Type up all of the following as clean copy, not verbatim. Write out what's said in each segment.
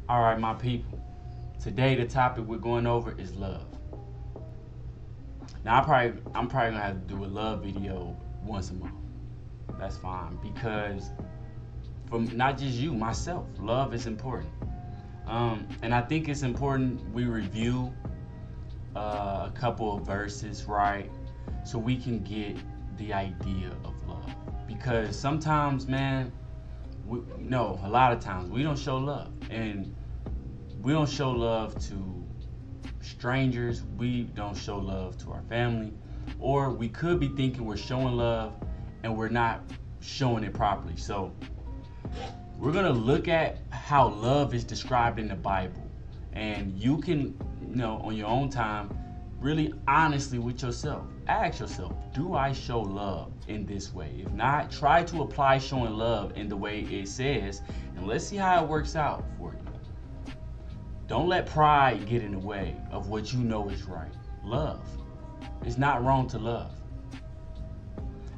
All right, my people. Today the topic we're going over is love. Now I'm probably gonna have to do a love video once a month. That's fine because from not just you, myself, love is important. And I think it's important we review a couple of verses, right? So we can get the idea of love. Because sometimes, man, no, a lot of times we don't show love. And we don't show love to strangers. We don't show love to our family. Or we could be thinking we're showing love and we're not showing it properly. So we're going to look at how love is described in the Bible. And you can, on your own time, really honestly with yourself, ask yourself, do I show love in this way? If not, try to apply showing love in the way it says, and let's see how it works out for you. Don't let pride get in the way of what you know is right. Love. It's not wrong to love.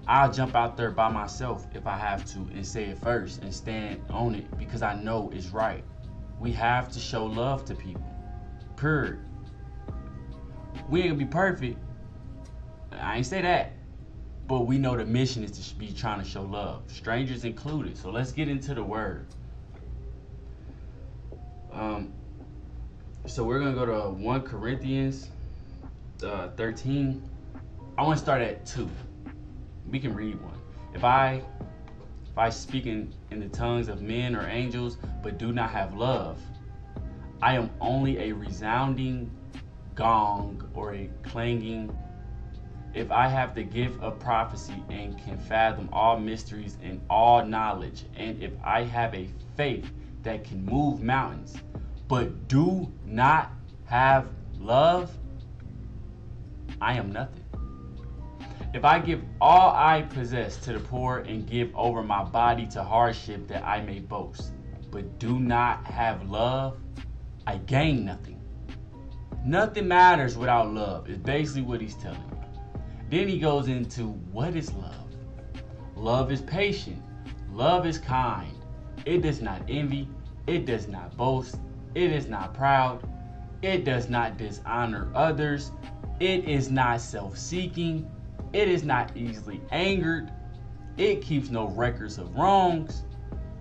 I'll jump out there by myself if I have to and say it first and stand on it because I know it's right. We have to show love to people. Period. We ain't gonna be perfect. I ain't say that. But we know the mission is to be trying to show love. Strangers included. So let's get into the word. So we're gonna go to 1 Corinthians 13. I want to start at 2. We can read one. If I speak in the tongues of men or angels, but do not have love, I am only a resounding gong or a clanging. If I have the gift of prophecy and can fathom all mysteries and all knowledge, and if I have a faith that can move mountains, but do not have love, I am nothing. If I give all I possess to the poor and give over my body to hardship that I may boast, but do not have love, I gain nothing. Nothing matters without love, is basically what he's telling you. Then he goes into what is love. Love is patient. Love is kind. It does not envy. It does not boast. It is not proud. It does not dishonor others. It is not self-seeking. It is not easily angered. It keeps no records of wrongs.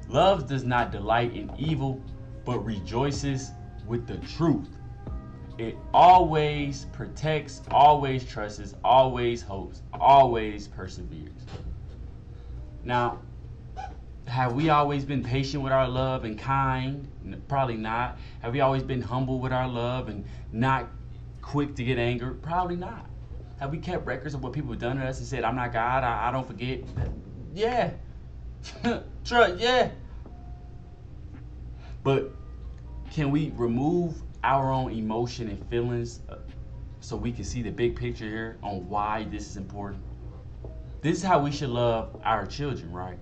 Love does not delight in evil, but rejoices with the truth. It always protects, always trusts, always hopes, always perseveres. Now, have we always been patient with our love and kind? Probably not. Have we always been humble with our love and not quick to get angered? Probably not. Have we kept records of what people have done to us and said, I'm not God, I don't forget? Yeah. Trust, yeah. But can we remove our own emotion and feelings so we can see the big picture here on why this is important? This is how we should love our children, right?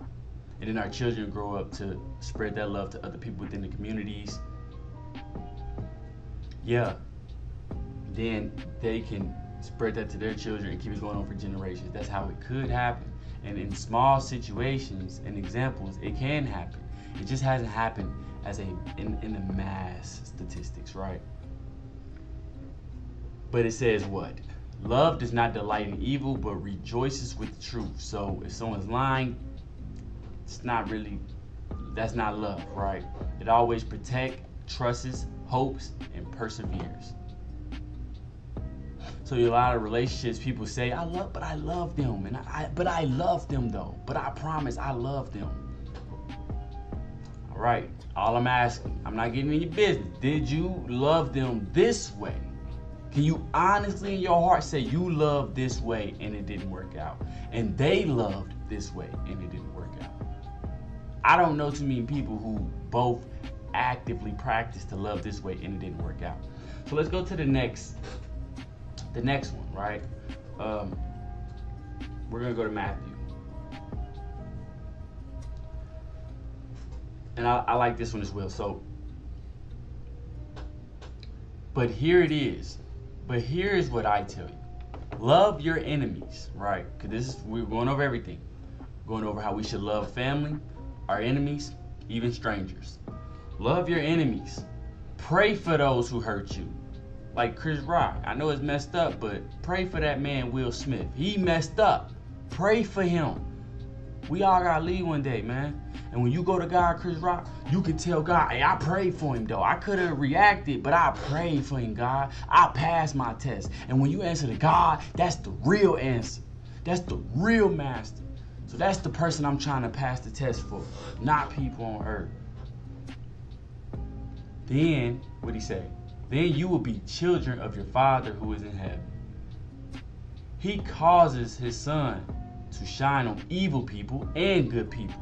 And then our children grow up to spread that love to other people within the communities. Yeah. Then they can spread that to their children and keep it going on for generations. That's how it could happen. And in small situations and examples, it can happen. It just hasn't happened as in the mass statistics, right? But it says what? Love does not delight in evil, but rejoices with the truth. So if someone's lying, it's not really, that's not love, right? It always protects, trusts, hopes, and perseveres. So a lot of relationships, people say, I love them, and but I love them though. But I promise I love them. All right, all I'm asking, I'm not getting in your business. Did you love them this way? Can you honestly in your heart say you loved this way and it didn't work out? And they loved this way and it didn't work out. I don't know too many people who both actively practice to love this way and it didn't work out. So let's go to the next one, right? We're gonna go to Matthew, and I like this one as well. So, but here it is. But here is what I tell you: love your enemies, right? Because we're going over everything, going over how we should love family, our enemies, even strangers. Love your enemies. Pray for those who hurt you. Like Chris Rock. I know it's messed up, but pray for that man, Will Smith. He messed up. Pray for him. We all gotta leave one day, man. And when you go to God, Chris Rock, you can tell God, hey, I prayed for him though. I could have reacted, but I prayed for him, God. I passed my test. And when you answer to God, that's the real answer. That's the real master. So that's the person I'm trying to pass the test for, not people on earth. Then, what'd he say? Then you will be children of your Father who is in heaven. He causes his sun to shine on evil people and good people.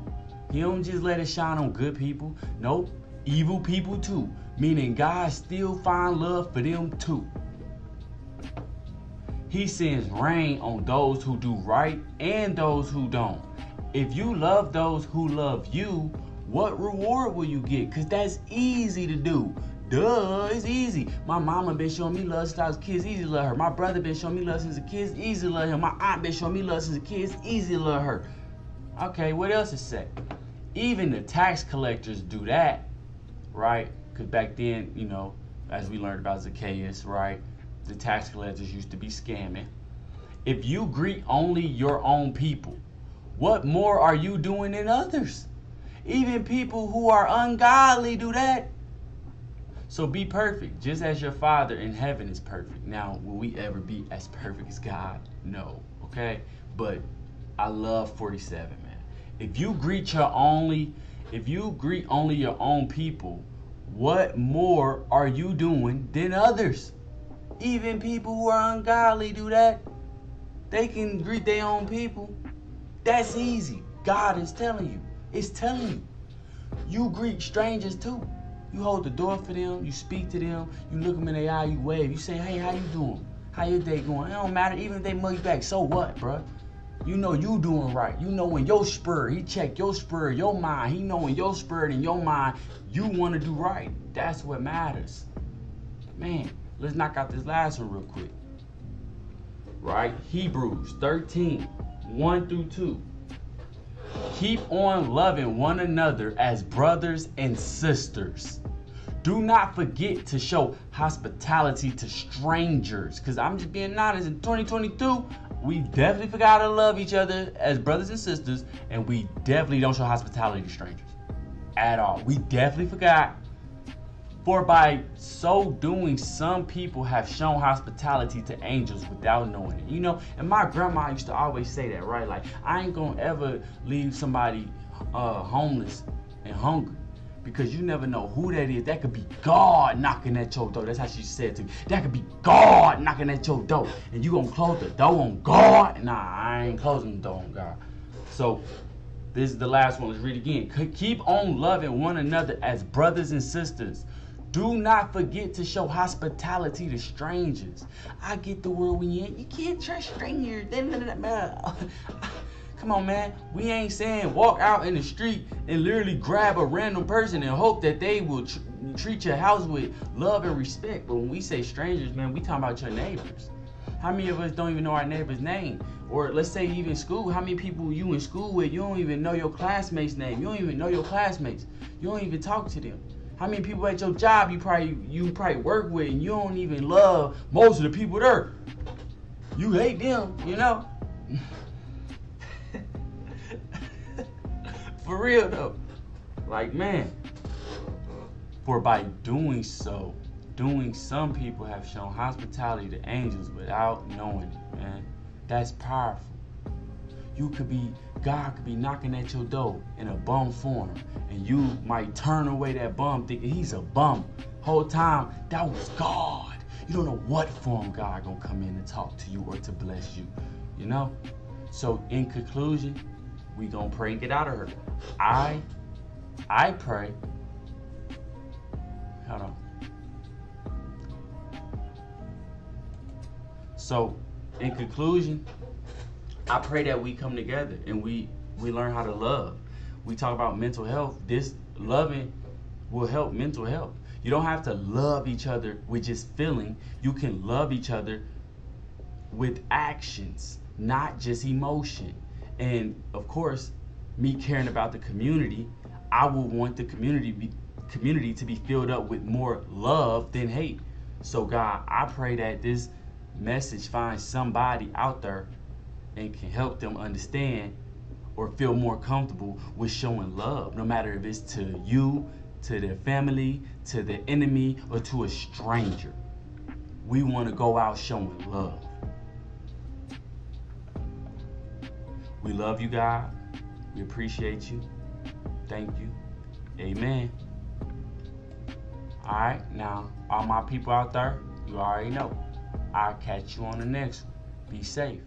He don't just let it shine on good people. Nope, evil people too. Meaning God still find love for them too. He sends rain on those who do right and those who don't. If you love those who love you, what reward will you get? Because that's easy to do. Duh, it's easy. My mama been showing me love since I was a kid. It's easy to love her. My brother been showing me love since a kid. It's easy to love him. My aunt been showing me love since a kid. It's easy to love her. Okay, what else is say? Even the tax collectors do that, right? Because back then, you know, as we learned about Zacchaeus, right? The tax collectors used to be scamming. If you greet only your own people, what more are you doing than others? Even people who are ungodly do that. So be perfect, just as your Father in heaven is perfect. Now, will we ever be as perfect as God? No, okay? But I love 47, man. If you greet only your own people, what more are you doing than others? Even people who are ungodly do that. They can greet their own people. That's easy. God is telling you. It's telling you. You greet strangers too. You hold the door for them, you speak to them, you look them in the eye, you wave, you say, hey, how you doing? How your day going? It don't matter, even if they mug you back, so what, bruh? You know you doing right. You know in your spirit, he check your spirit, your mind. He know in your spirit and your mind, you want to do right. That's what matters. Man, let's knock out this last one real quick. Right? Hebrews 13, 1 through 2. Keep on loving one another as brothers and sisters. Do not forget to show hospitality to strangers. Because I'm just being honest, in 2022, we definitely forgot to love each other as brothers and sisters. And we definitely don't show hospitality to strangers. At all. We definitely forgot. For by so doing, some people have shown hospitality to angels without knowing it. You know, and my grandma used to always say that, right? Like, I ain't gonna ever leave somebody homeless and hungry, because you never know who that is. That could be God knocking at your door. That's how she said to me. That could be God knocking at your door. And you gonna close the door on God? Nah, I ain't closing the door on God. So, this is the last one. Let's read again. Keep on loving one another as brothers and sisters. Do not forget to show hospitality to strangers. I get the world we in. You can't trust strangers. Come on, man. We ain't saying walk out in the street and literally grab a random person and hope that they will treat your house with love and respect. But when we say strangers, man, we talking about your neighbors. How many of us don't even know our neighbor's name? Or let's say even school, how many people you in school with, you don't even know your classmate's name. You don't even know your classmates. You don't even talk to them. How many people at your job you probably work with and you don't even love most of the people there? You hate them, you know? For real though. Like, man. For by doing so, some people have shown hospitality to angels without knowing it, man. That's powerful. God could be knocking at your door in a bum form, and you might turn away that bum thinking he's a bum. Whole time, that was God. You don't know what form God gonna come in and talk to you or to bless you, you know? So in conclusion, we gonna pray and get out of here. I pray. Hold on. So in conclusion, I pray that we come together and we learn how to love. We talk about mental health. This loving will help mental health. You don't have to love each other with just feeling. You can love each other with actions, not just emotion. And of course, me caring about the community, I will want the community community to be filled up with more love than hate. So God, I pray that this message finds somebody out there and can help them understand or feel more comfortable with showing love, no matter if it's to you, to their family, to the enemy, or to a stranger. We want to go out showing love. We love you, God. We appreciate you. Thank you. Amen. All right, now, all my people out there, you already know. I'll catch you on the next one. Be safe.